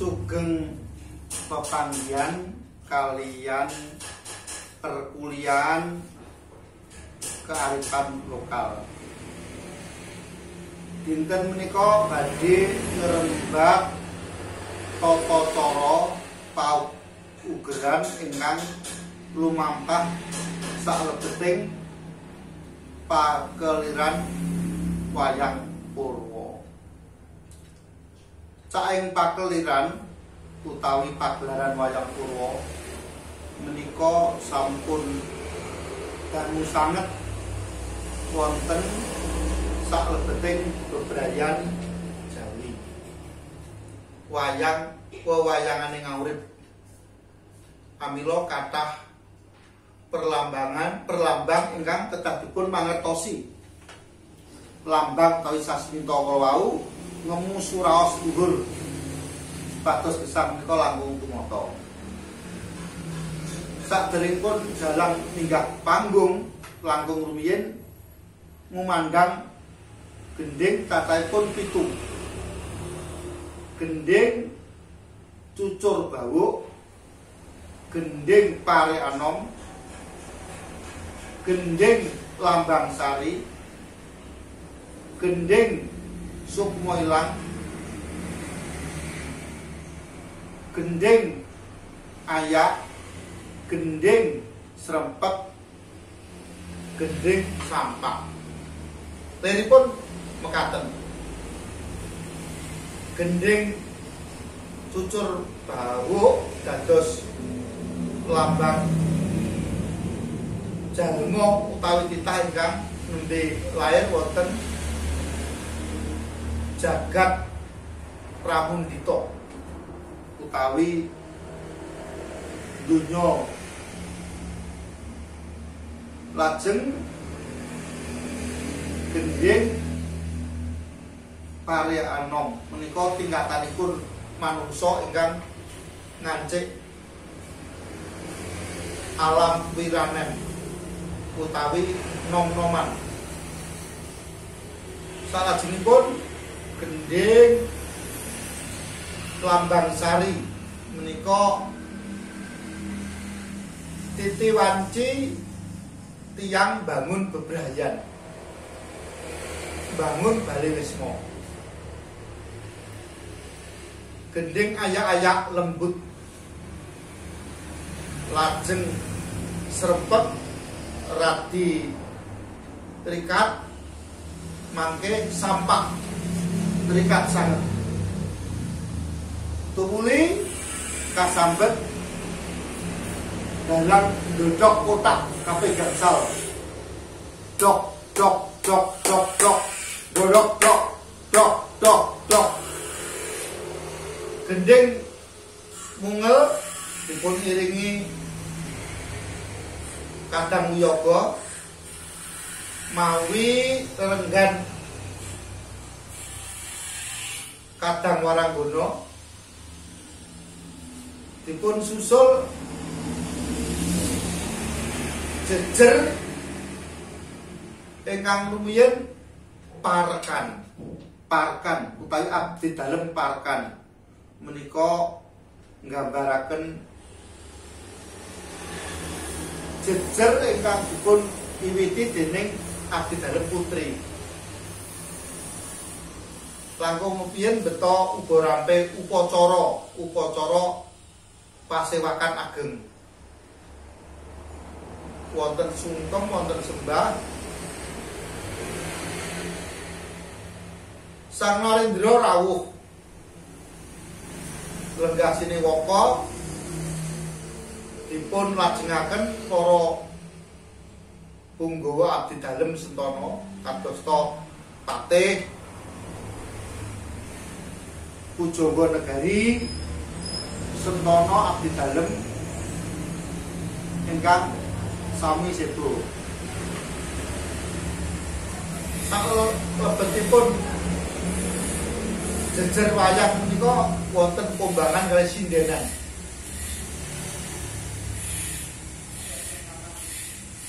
sugeng pepanggihan kalian perkuliahan kearifan lokal. Dinten menika badhe ngrembak tata cara paugeran ingkang lumampah saklebeting pakeliran wayang Purwa. Saking pakeliran utawi pagelaran wayang Purwa menika sampun dangu sanget wonten saklebeting bebrayan Jawi. Wayang wewayanganing urip amila kathah perlambang ingkang tetap dipun mangertosi. Lambang kawi sasminta wau ngemu suraos luhur pados gesang menika langkung tumata. Saderengipun jalang minggah panggung langkung rumiyin ngumandang gending cacahipun 7. Gending cucur bawuk, gending pare anom, gending lambang sari, gending sukma ilang, gending ayak, gending srempet, gending sampah. Liripun mekaten. Gending cucur bawuk dados lambang jalma utawi titah ingkang nembe lair wonten jagat Pramundita utawi donya. Lajeng gending pare anom menika tingkatanipun manungsa ingkang ngancik alam wiranen utawi nom-noman. Salajengipun gending lambang sari menika titi wanci tiyang bangun bebrayan, bangun bali wisma. Gending ayak-ayak lembut, lajeng srempet radi terikat mangke sampah terikat sanget. Tumuli kasambet dalam dodok kotak kape gangsal. Dok dok dok dok dok dodok dok dok dok dok. Gending mungel dipun iringi kadang wiyaga mawi renggan kadang waranggana dipun susul jejer ingkang rumiyin parkan utawi abdi dalem parkan menika nggambaraken jejer ingkang dipun wiwiti dening abdi dalem putri. Langkung rumiyin beto uga rampe upacara pasewakan ageng. Wonten sungkem, wonten sembah. Sang Narendra rawuh lenggah siniwaka dipun lajengaken para punggawa abdi dalem Sentana kadosta Patih, Pujangga Negari, Sentana abdi dalem ingkang sami sedo. Saklebetipun jejer wayang menika wonten kombangan kali sindenan.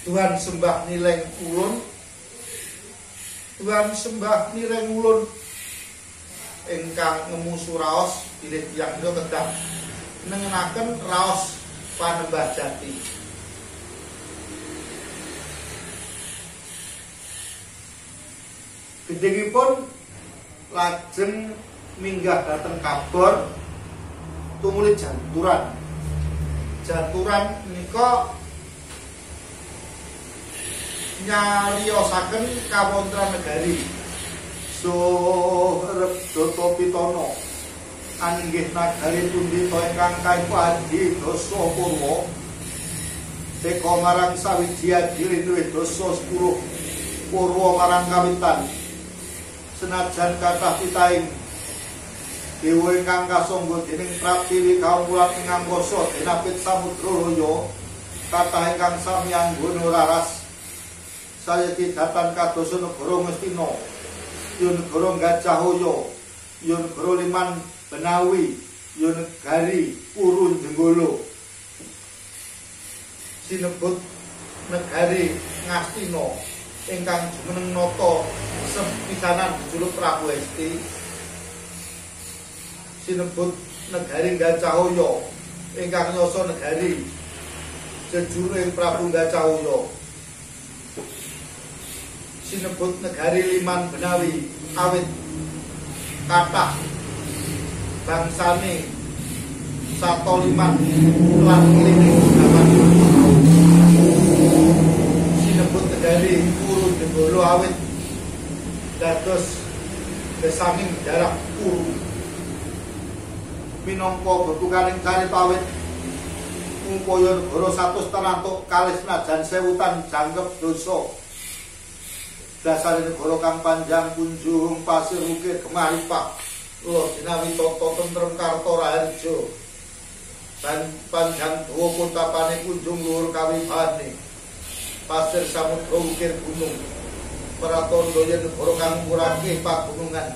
Tuhan sembah nileng ulun, Tuhan sembah nileng ulun ingkang ngemu suraos bilih tiyang kedah nengenaken raos Panembah Jati. Gedhengipun lajeng minggah dhateng Kabor tumuli janturan. Janturan menika nyariosaken kawontran negari Surebdata Pitana anggih nagari Pundita ingkang kaipadi dosa Purwa teka marang sawiji-adi duwe dosa 10 Purwa marang kawitan senajan kathah pitaing dewa ingkang kasangga dening Prapiwi kawulan ing angkasa denapit samudra loya kathah ingkang sami anggone raras saya didatan kadosa negara Ngastina ya negara Gajahhoya ya negara Liman Benawi ya negari Purun Jenggala sinebut negari Ngastina ingkang jumeneng nata sepisanan dijuluk Prabu Hesti sinebut negari Gajahhoya ingkang nyasa negari jejuluk Prabu Gajahhoya sinebut negari Liman Benawi awit kathah bangsane sato liman lan klinik zaman sinebut negari Purun Jenggala awit dados gesanging daerah Puru minangka bebukaning carita awit upaya negara 100 tanantuk kalih senajan sewutan jangkep dosa dasar negara kang panjang kunjung pasir ukir Gemaripak lo dinawi tata tentrem Karta Raharja dan panjang dawa kontapane kunjung luhur kawibane pasir samudra ukir gunung pratondo yen negara kang murake pagunungan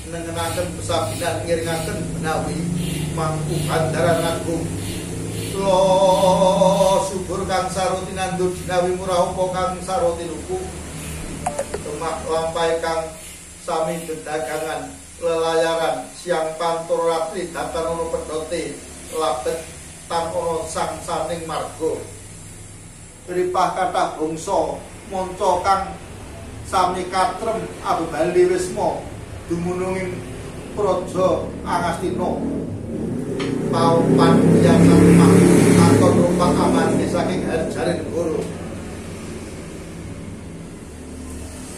nengenaken pesabinan ngiringaken Benawi mangku bandaran agung lo subur kang saroti nandur dinawi murah apa kang saroti luku Demak lampai kang sami dedagangan lelayaran siang pantur ratri datar ono pedote labet tan ono sang saning marga ripah kathah bangsa manca kang sami katrem abebali wisma dumununging praja Angastina paupan yang lemah atau rumpak aman saking harjane negara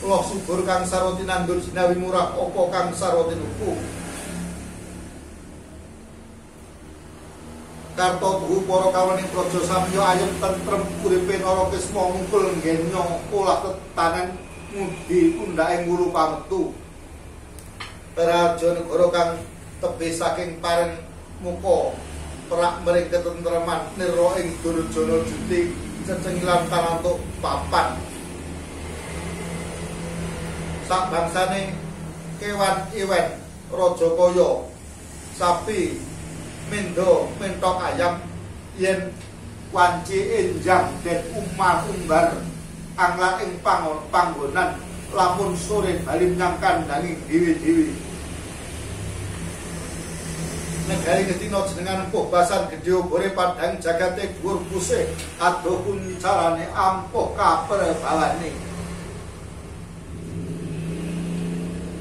loh subur kang saroti nandur sinawi murah apa kang saroti luku karta tuhu para kawening praja samya ayem tentrem uripe nara kisma mungkul nggenya olah tetanen mudi undhake ngulu pametu raja negara kang tebih saking paring muka perak mering ketentreman nira ing Durjana Juti cecengilan tanantuk papan sak bangsane kewan iwen Rajakaya sapi mendo mentok ayam yen wanci enjang den umbar angla ing panggonan lamun sore bali menyang kandhanging dewi-dewi negari Ngastina jenengan empuh basan gedhe obore padhang jagate dhuwur pusih adoh kuncarane ampuh kaperbawane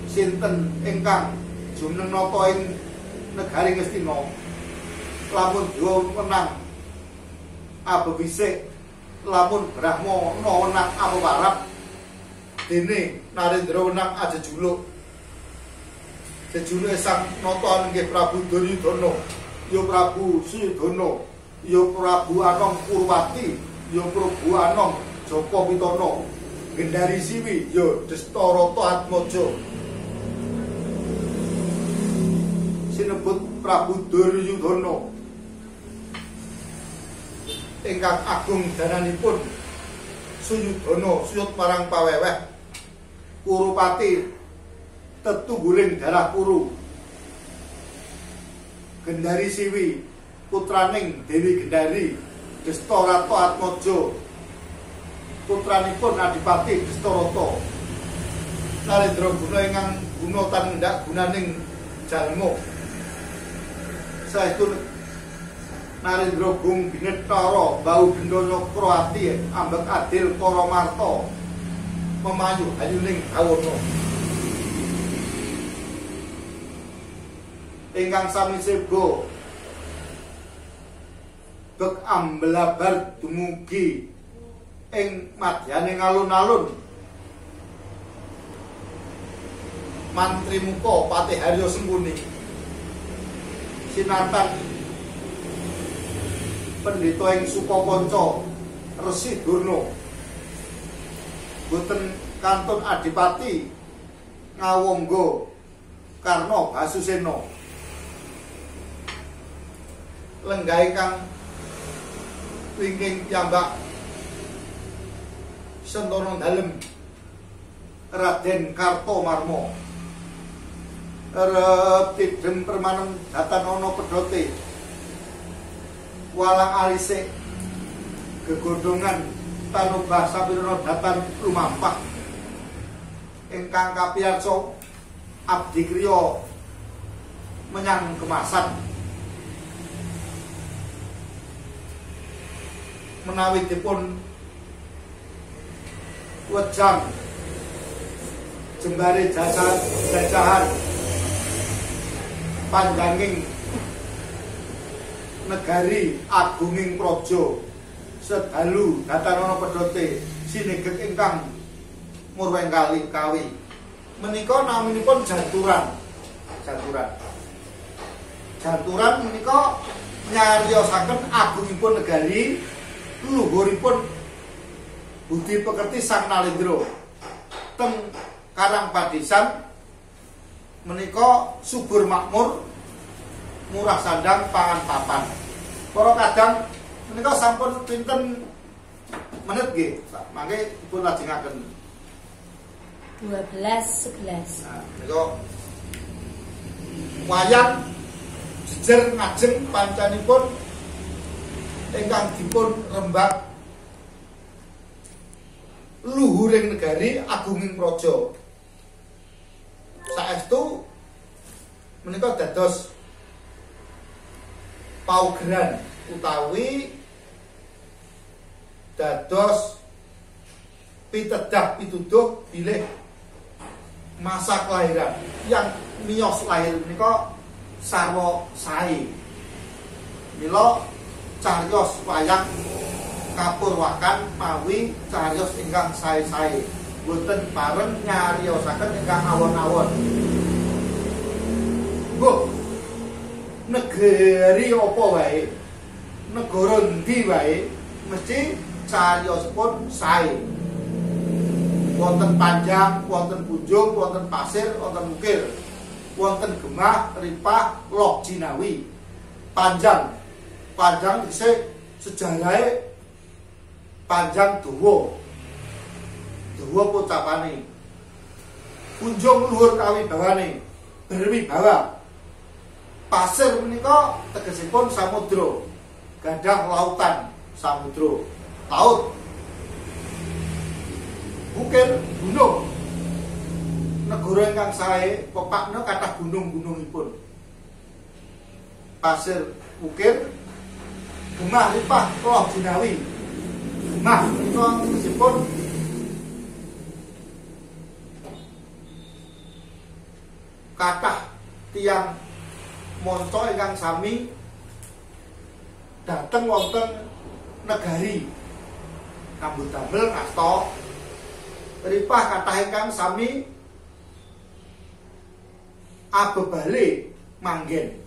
sinten ingkang jumeneng nata ing negari Ngastina lamun dewa wenang abebisik lamun Brahma wenang apeparap dene Narendra wenang ajejuluk jejuluke sang nata inggih Prabu Duryudana ya Prabu Suyudana ya Prabu Anong Purwati ya Prabu Anong Japa Pitana Gendari Siwi ya Destarata Atmaja sinebut Prabu Duryudana ingkang agung dananipun Suyudana suyut marang paweweh Kurupati tetungguling darah Kuru Gendari Siwi putraning Dewi Gendari Destarata Atmaja putranipun Adipati Destarata Narendra guna ingkang guna tan ndak gunaning jalmo saestu Narendra Gung Binetara Bau Gendana Kroati ambek adil para marta memayu ayuning awana ingkang sami sega bek ambelabar dumugi ing madyaning alun-alun Mantri Muka Patih Haryo Sempuni sinartan pendeta ing Sukakanca Resi Durna boten kantun adipati ngawangga Karna Basusena lenggah ingkang wingking piyambak Sentana Dalem Raden Kartomarma arep tidhem permanen datan ana pedote walang alisik gegodhongan tanubah sapirana datan lumampah ingkang kapiyarsa abdi kriya menyang kemasan menawi dipun wejam jembare jajahan panjanging negari agunging praja sedalu datanana pedote sinegek ingkang murweng kawi menika naminipun janturan menika nyariosaken agungipun negari luhuripun budi pekerti Sang Nalendra teng Karang Padesan menika subur makmur murah sandang pangan papan para kadang menika sampun pinten menit nggih mangke dipun lajengaken 12:11 nah menika wayang jejer ngajeng pancanipun ingkang dipun rembak luhuring negari agunging praja saestu menika dados paugeran utawi dados pitedah pituduh bilih masa kelahiran yang miyos lahir menika sarwa sae mila cariyos wayang kapurwakan mawi cariyos ingkang sae-sae boten pareng nyariosaken ingkang awon-awon. Mbok negeri apa wae negara endi wae mesti cariyosipun sae wonten panjang wonten punjung wonten pasir wonten mukir wonten gemah ripah loh jinawi panjang dhisik sejarahe panjang dawa pocapane punjung luhur kawibawane berwibawa pasir menika tegesipun samudra gadah lautan samudra laut mukir gunung negara ingkang sae pepakna kathah gunung-gunungipun pasir mukir gemah ripah loh jinawi gemah menika tegesipun kathah tiyang manca ingkang sami dhateng wonten negari kambut damel ngasta ripah kathah ingkang sami abebale manggen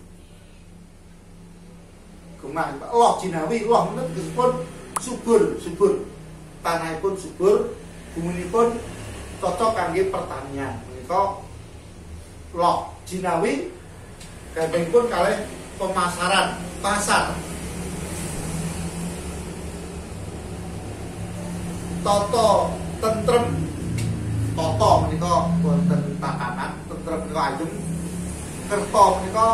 gemah loh jinawi loh menika subur tanahipun subur buminipun cocok kangge pertanian menika loh jinawi gandengipun kalih pemasaran pasar tata tentrem tata menika wonten tatanan tentrem menika ayem kerta menika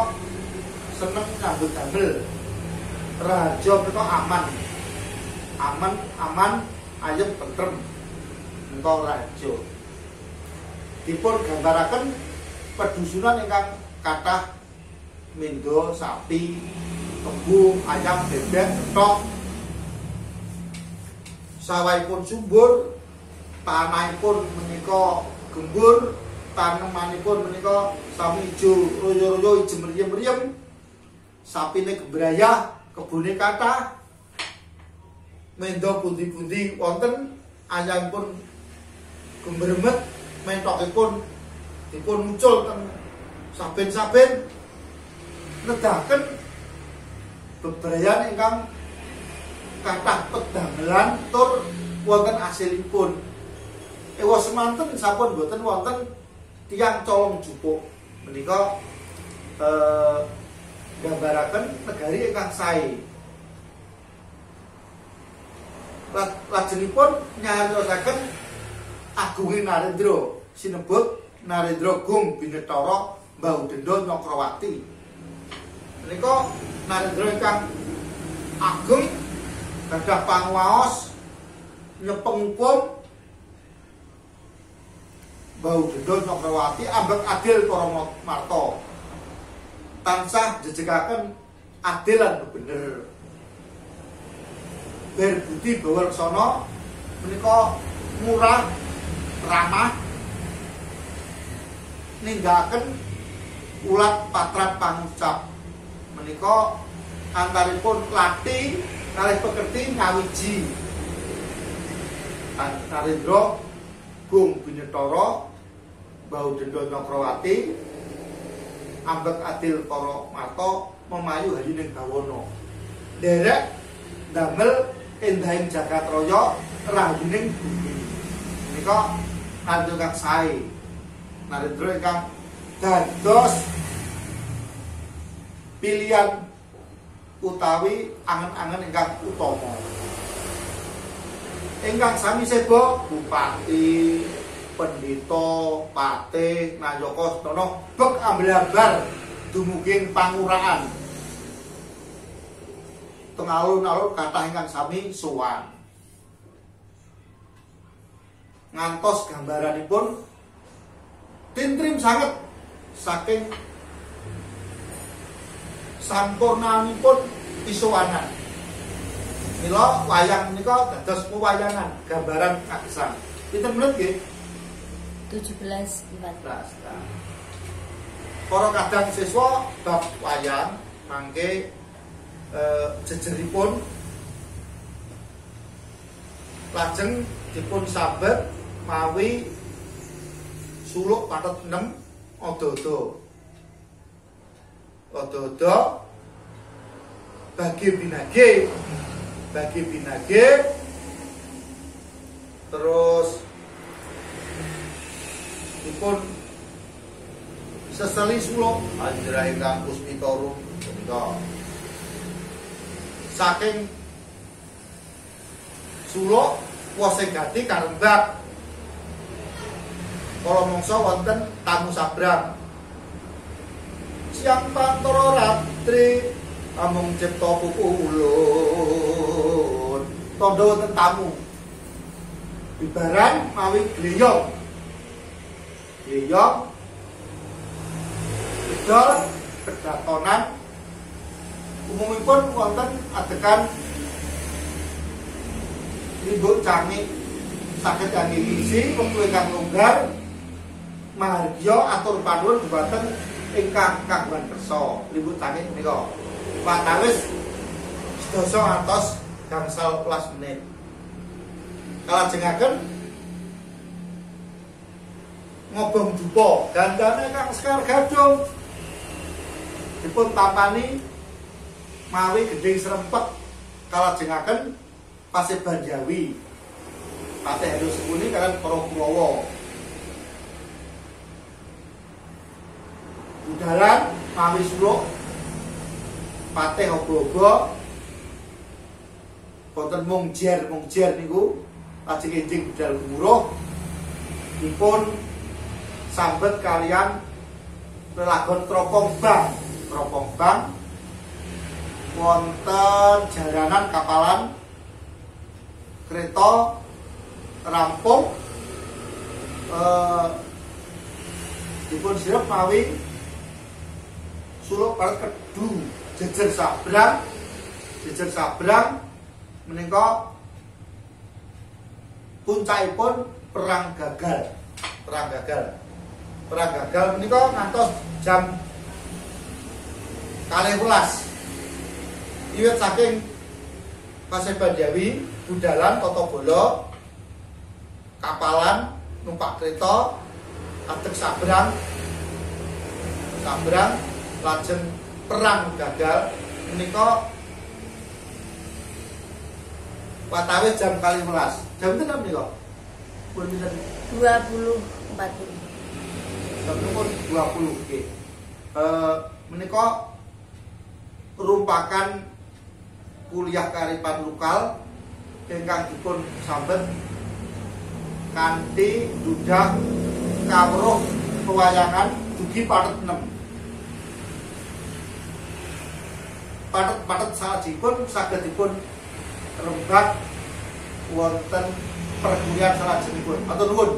seneng kambut damel raja menika aman ayem tentrem menika raja dipun gambaraken pedusunan ingkang kathah mendo sapi, kebo, ayam, bebek, entok. Sawahipun subur, tanahipun menika gembur, tanemanipun menika sami ijo royo-royo ijem mriyem-mriyem. Sapine gebrayah, kebune kathah. Mendo pundi-pundi wonten, ayamipun gembremet, mentokipun dipun muncul teng saben-saben nedahaken bebrayan ingkang kathah pedamelan tur wonten asilipun. Ewa semanten sampun boten wonten tiyang colong jupuk menika gambaraken negari ingkang sae. Lajengipun nyariosaken Agunging Narendra sinebut Narendra Gung Binetara Mbahudenda Nyakrawati. Menika Narendra ingkang agung gadah panguwaos nyepeng hukum Mbahudenda Nyakrawati ambek adil para marta. Tansah jejegaken adil lan bener. Berbudi bawarsana menika murah ramah ninggalaken ulat patrat pangucap menika antaripun lati kalih pekerti ngawiji. Narendra Gung Binetara Mbahudenda Nyakrawati ambek adil para marta memayu hayuning bawana derek damel endahing jagat raya rahayuning bumi. Menika Narendra kang sae, Narendra ingkang dados pilihan utawi angen-angen ingkang utama. Ingkang sami seba bupati, pendeta, patih, nayaka stana bek ambil-ambar dumuging pangurahan. Teng alun-alun kathah ingkang sami sowan. Ngantos gambaranipun tintrim sanget saking sampurnanipun pisowanan. Mila wayang menika dados pewayangan gambaran kagesang. Pinten menit nggih? 17:14. Para kadang siswa bab wayang mangke jejeripun lajeng dipun sabet mawi suluk pathet 6 odo-odo. Odo-odo bagi binage terus dipun seseli suluk anjra ingkang puspitorum menika. Saking suluk wosing gati karembak kala mangsa wonten tamu sabrang siang pantoro ratri amung cipta pupu ulun tandha wonten tamu bibaran mawi gliyong bedol kedatonan umumipun wonten adegan ribut cangik saged kangge ngisi wektu ingkang longgar mahargya atur panuwun dhumateng ingkang kagungan kersa. Ribut cangik menika watawis sedasa ngantos gangsal welas menit. Kalajengaken ngobong dupa gandane kang Sekar Gadung dipun tampani mawi gending serempet kalajengaken Paseban Jawi Patih Heru Sekuni kalian para Kurawa budalan mawi suluk Patih Ogo-ogo wonten mungjer niku lajeng enjing budal gumuruh dipun sambet kalian lelagon Tropong Bang wonten jaranan kapalan kereta rampung dipun sirep mawi suluk paret kedu jejer sabrang menika puncakipun perang gagal menika ngantos jam 12 iwit saking Paseban Dewi budalan tata bola kapalan numpak kereta adeg sabrang lajeng perang gagal menika watawis jam 12 jam itu napa menika pun pinten 20.40 jam pun 20 nggih menika rumpakan kuliah kearifan lokal ingkang dipun sambet kanthi dudah kawruh pewayangan dugi pathet 6 pathet salajengipun saged dipun rembag wonten perguruan salajengipun. Matur nuwun.